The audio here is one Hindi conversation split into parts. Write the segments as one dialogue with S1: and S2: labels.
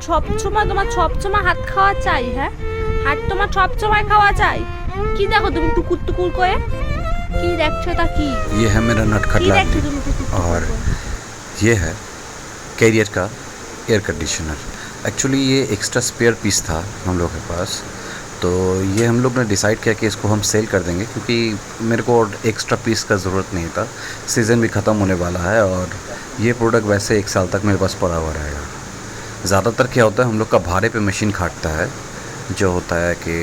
S1: সবসময় তোমার সবসময় হাত খাওয়া চাই? হ্যাঁ, হাত তোমার সবসময় খাওয়া চাই? কি দেখো তুমি টুকুর টুকুর করে? কি দেখছো তা কি?
S2: ये है मेरा नट
S1: কি
S2: खटला
S1: দেখছো তুমি টুকুর টুকুর
S2: और
S1: করে?
S2: ये है कैरियर का एयर कंडीशनर। एक्चुअली ये एक्स्ट्रा स्पेयर पीस था हम लोग के पास, तो ये हम लोग ने डिसाइड किया कि इसको हम सेल कर देंगे क्योंकि मेरे को एक्स्ट्रा पीस का ज़रूरत नहीं था। सीज़न भी ख़त्म होने वाला है और ये प्रोडक्ट वैसे 1 साल तक मेरे पास पड़ा हुआ रहेगा। ज़्यादातर क्या होता है, हम लोग का भाड़े पे मशीन काटता है, जो होता है कि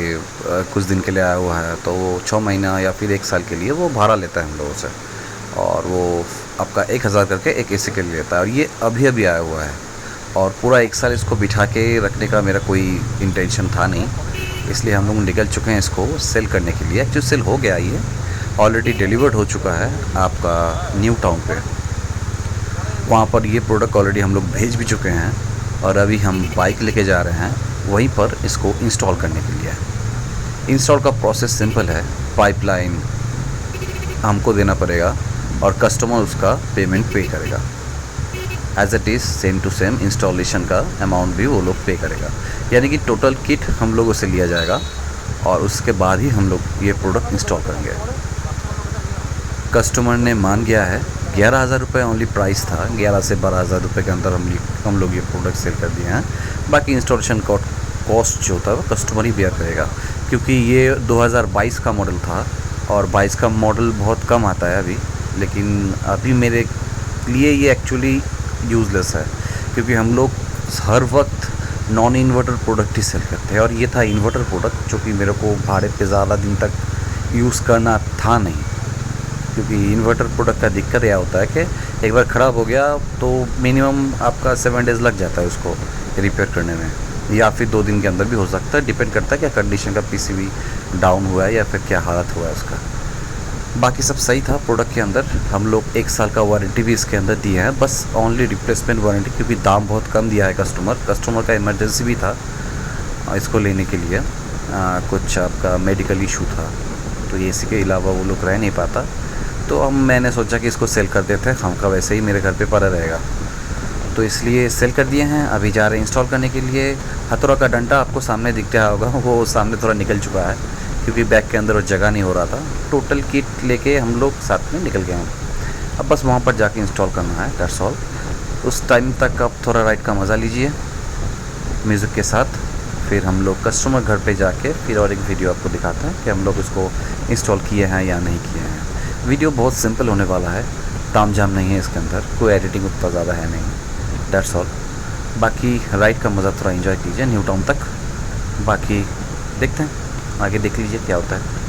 S2: कुछ दिन के लिए आया हुआ है तो वो 6 महीना या फिर 1 साल के लिए वो भाड़ा लेता है हम लोगों से, और वो आपका 1000 करके एक एसी के लिए लेता है। और ये अभी अभी आया हुआ है और पूरा 1 साल इसको बिठा के रखने का मेरा कोई इंटेंशन था नहीं, इसलिए हम लोग निकल चुके हैं इसको सेल करने के लिए। एक्चुअली सेल हो गया, ये ऑलरेडी डिलीवर्ड हो चुका है आपका न्यू टाउन पे। वहाँ पर ये प्रोडक्ट ऑलरेडी हम लोग भेज भी चुके हैं और अभी हम बाइक लेके जा रहे हैं वहीं पर इसको इंस्टॉल करने के लिए। इंस्टॉल का प्रोसेस सिंपल है, पाइपलाइन हमको देना पड़ेगा और कस्टमर उसका पेमेंट पे करेगा। As it is same to same installation का अमाउंट भी वो लोग पे करेगा, यानी कि टोटल किट हम लोगों से लिया जाएगा और उसके बाद ही हम लोग ये प्रोडक्ट इंस्टॉल करेंगे। कस्टमर ने मान गया है, 11,000 रुपये ओनली प्राइस था, 11 से 12,000 रुपये के अंदर हम लोग ये प्रोडक्ट सेल कर दिए हैं। बाकी इंस्टॉलेशन कॉस्ट जो था वो कस्टमर ही बेयर करेगा, क्योंकि ये 2022 का मॉडल था और 22 का मॉडल बहुत कम आता है अभी, लेकिन अभी मेरे लिए ये एक्चुअली यूज़लेस है क्योंकि हम लोग हर वक्त नॉन इन्वर्टर प्रोडक्ट ही सेल करते हैं और ये था इन्वर्टर प्रोडक्ट जो कि मेरे को भाड़े पे ज़्यादा दिन तक यूज़ करना था नहीं, क्योंकि इन्वर्टर प्रोडक्ट का दिक्कत यह होता है कि एक बार ख़राब हो गया तो मिनिमम आपका 7 डेज़ लग जाता है उसको रिपेयर करने में, या फिर 2 दिन के अंदर भी हो सकता है, डिपेंड करता है क्या कंडीशन का पीसीबी डाउन हुआ है या फिर क्या हालत हुआ है उसका। बाकी सब सही था प्रोडक्ट के अंदर। हम लोग 1 साल का वारंटी भी इसके अंदर दिए हैं, बस ओनली रिप्लेसमेंट वारंटी, क्योंकि दाम बहुत कम दिया है कस्टमर का इमरजेंसी भी था इसको लेने के लिए, कुछ आपका मेडिकल इशू था, तो ये इसी के अलावा वो लोग रह नहीं पाता, तो मैंने सोचा कि इसको सेल कर देते हैं, हमका वैसे ही मेरे घर पे पड़ा रहेगा, तो इसलिए सेल कर दिए हैं। अभी जा रहे हैं इंस्टॉल करने के लिए। हथौड़ा का डंडा आपको सामने दिख रहा होगा, वो सामने थोड़ा निकल चुका है क्योंकि बैग के अंदर वो जगह नहीं हो रहा था। टोटल किट लेके हम लोग साथ में निकल गए हैं, अब बस वहाँ पर जाके इंस्टॉल करना है, दैट्स ऑल। उस टाइम तक आप थोड़ा राइड का मज़ा लीजिए म्यूज़िक के साथ, फिर हम लोग कस्टमर घर पे जाके फिर और एक वीडियो आपको दिखाते हैं कि हम लोग इसको इंस्टॉल किए हैं या नहीं किए हैं। वीडियो बहुत सिंपल होने वाला है, ताम झाम नहीं है इसके अंदर, कोई एडिटिंग उतना ज़्यादा है नहीं, दैट्स ऑल। बाकी राइड का मज़ा थोड़ा एंजॉय कीजिए न्यू टाउन तक, बाकी देखते हैं आगे, देख लीजिए क्या होता है।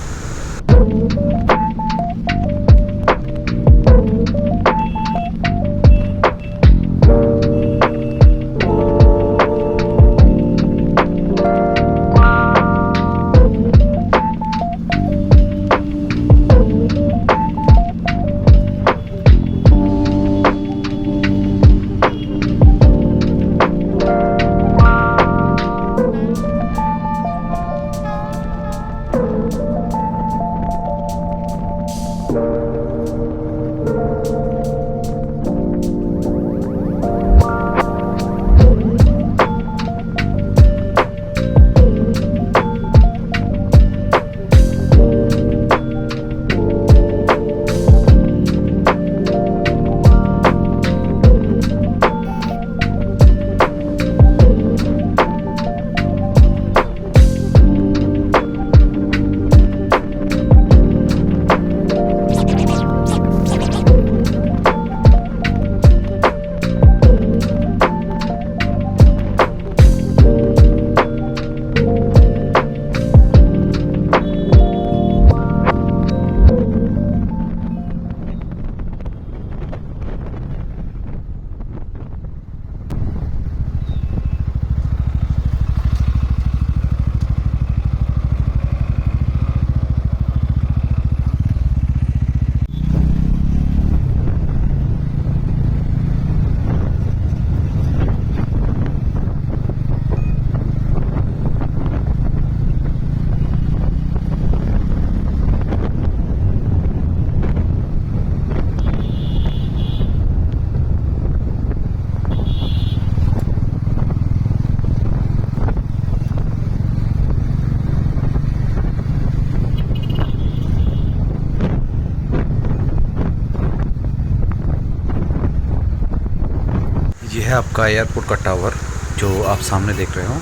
S2: ये है आपका एयरपोर्ट का टावर जो आप सामने देख रहे हो,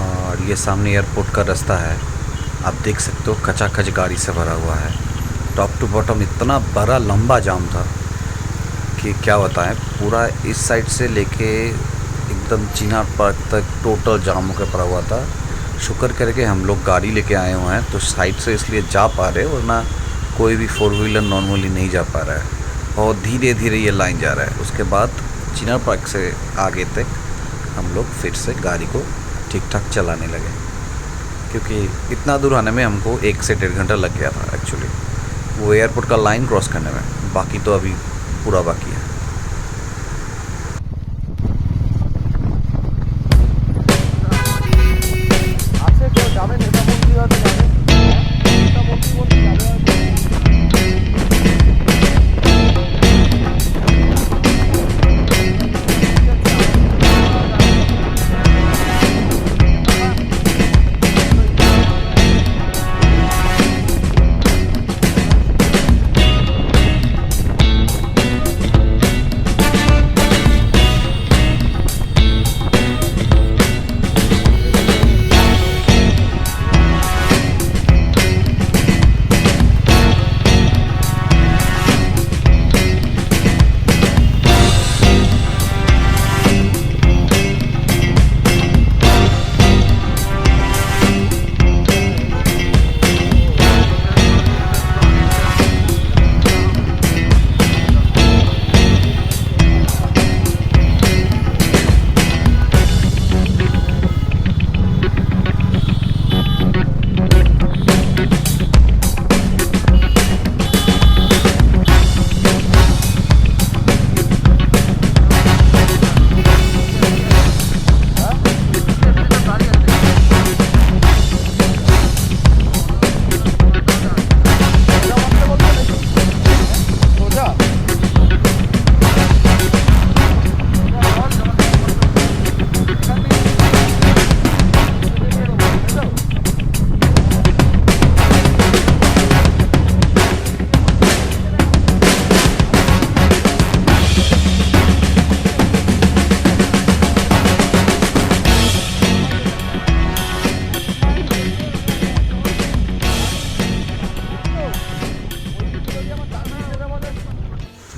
S2: और ये सामने एयरपोर्ट का रास्ता है। आप देख सकते हो खचाखच गाड़ी से भरा हुआ है, टॉप टू बॉटम इतना बड़ा लंबा जाम था कि क्या बताएं। पूरा इस साइड से लेके एकदम चिनार पार्क तक टोटल जाम होकर पड़ा हुआ था। शुक्र करके हम लोग गाड़ी लेके आए हुए हैं तो साइड से इसलिए जा पा रहे, वरना कोई भी 4 व्हीलर नॉर्मली नहीं जा पा रहा है। और धीरे धीरे ये लाइन जा रहा है। उसके बाद चिनार पार्क से आगे तक हम लोग फिर से गाड़ी को ठीक ठाक चलाने लगे, क्योंकि इतना दूर आने में हमको 1 से 1.5 घंटा लग गया था एक्चुअली, वो एयरपोर्ट का लाइन क्रॉस करने में। बाकी तो अभी पूरा बाकी है।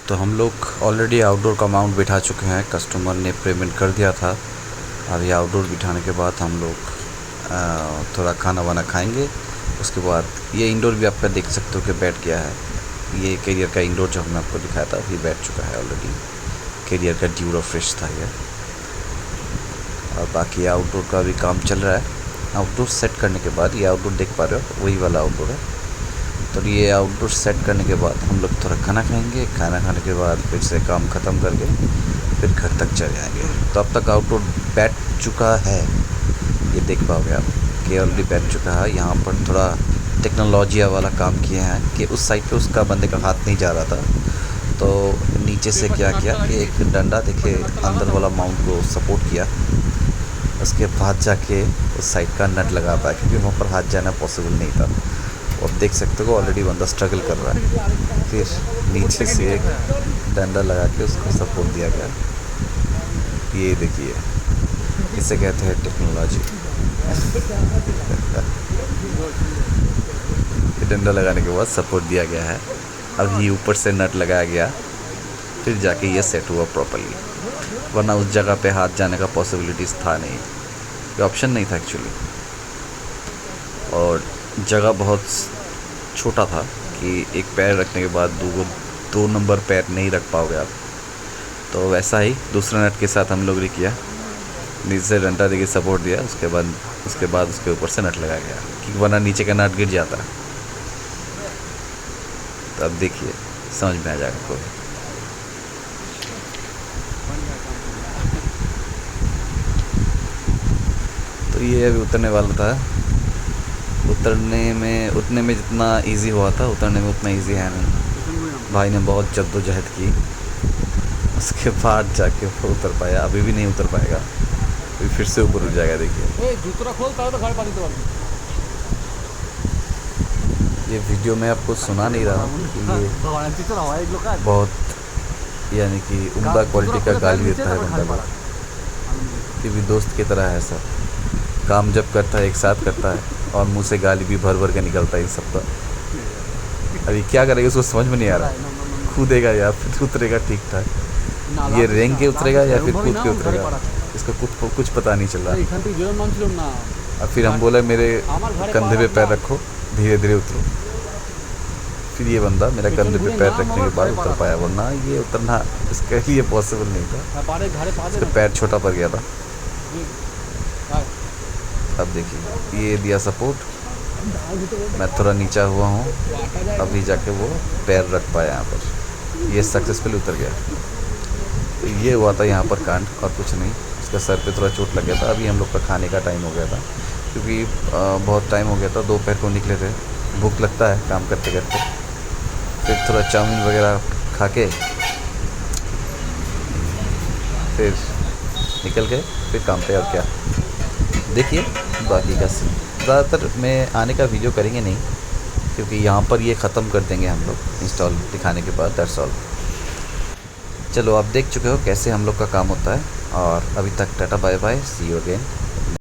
S2: तो हम लोग ऑलरेडी आउटडोर का अमाउंट बिठा चुके हैं, कस्टमर ने पेमेंट कर दिया था। अभी आउटडोर बिठाने के बाद हम लोग थोड़ा खाना वाना खाएंगे। उसके बाद ये इंडोर भी आपका देख सकते हो कि बैठ गया है। ये कैरियर का इंडोर जो हमने आपको दिखाया था ये बैठ चुका है ऑलरेडी। कैरियर का ड्यूरो फ्रेश था ये। और बाकी आउटडोर का भी काम चल रहा है। आउटडोर सेट करने के बाद, ये आउटडोर देख पा रहे हो वही वाला आउटडोर है। तो ये आउटडोर सेट करने के बाद हम लोग थोड़ा खाना खाएंगे। खाना खाने के बाद फिर से काम ख़त्म करके फिर घर तक चले जाएंगे। तो अब तक आउटडोर बैठ चुका है, ये देख पाओगे आप कि ऑलरेडी बैठ चुका है। यहाँ पर थोड़ा टेक्नोलॉजी वाला काम किए हैं कि उस साइड पे उसका बंदे का हाथ नहीं जा रहा था, तो नीचे से क्या किया कि एक डंडा देखे अंदर वाला माउंट को सपोर्ट किया। उसके बाद जाके उस साइड का नट लगा पाया, क्योंकि वहाँ पर हाथ जाना पॉसिबल नहीं था। और देख सकते हो ऑलरेडी बंदा स्ट्रगल कर रहा है। फिर नीचे से एक डंडा लगा के उसको सपोर्ट दिया गया। ये देखिए, इसे कहते हैं टेक्नोलॉजी। डंडा लगाने के बाद सपोर्ट दिया गया है। अभी ऊपर से नट लगाया गया, फिर जाके ये सेट हुआ प्रॉपर्ली, वरना उस जगह पे हाथ जाने का पॉसिबिलिटीज़ था नहीं, ये ऑप्शन नहीं था एक्चुअली। और जगह बहुत छोटा था कि एक पैर रखने के बाद 2 नंबर पैर नहीं रख पाओगे आप। तो वैसा ही दूसरे नट के साथ हम लोग ने किया, नीचे से डंडा देके सपोर्ट दिया। उसके बाद उसके ऊपर से नट लगाया गया, क्योंकि वरना नीचे का नट गिर जाता है। तो अब देखिए समझ में आ जाएगा आपको। तो ये अभी उतरने वाला था। उतने में जितना इजी हुआ था, उतरने में उतना इजी है नहीं। भाई ने बहुत जद्दोजहद की, उसके बाद जाके वो उतर पाया। अभी भी नहीं उतर पाएगा, अभी फिर से ऊपर उठ जाएगा। देखिए ये वीडियो में आपको सुना नहीं रहा हूँ, ये बहुत यानी कि उम्दा क्वालिटी का गाली देता है बंदा को कि भी दोस्त की तरह है सब, काम जब करता है एक साथ करता है और मुंह से गाली भी भर भर के निकलता है इन सबका। अभी क्या करेगा उसको समझ में नहीं आ रहा, कूदेगा या फिर उतरेगा ठीक ठाक, ये रेंग के उतरेगा या फिर कूद के उतरेगा, इसका कुछ पता नहीं चल रहा। और फिर हम बोले मेरे कंधे पे पैर रखो, धीरे धीरे उतरो। फिर ये बंदा मेरा कंधे पे पैर रखने के बाद उतर पाया, वरना ये उतरना इसके लिए पॉसिबल नहीं था, इसका पैर छोटा पड़ गया था। अब देखिए ये दिया सपोर्ट, मैं थोड़ा नीचा हुआ हूँ, अभी जाके वो पैर रख पाया यहाँ पर, ये सक्सेसफुल उतर गया। तो ये हुआ था यहाँ पर कांड और कुछ नहीं। इसका सर पे थोड़ा चोट लग गया था। अभी हम लोग का खाने का टाइम हो गया था, क्योंकि बहुत टाइम हो गया था, दोपहर को निकले थे, भूख लगता है काम करते करते। फिर थोड़ा चाउमीन वगैरह खा के फिर निकल गए फिर काम पे। और क्या देखिए बाकी का सीन, ज़्यादातर मैं आने का वीडियो करेंगे नहीं, क्योंकि यहाँ पर ये ख़त्म कर देंगे हम लोग इंस्टॉल दिखाने के बाद, दैट्स ऑल। चलो आप देख चुके हो कैसे हम लोग का काम होता है, और अभी तक tata bye bye, see you again.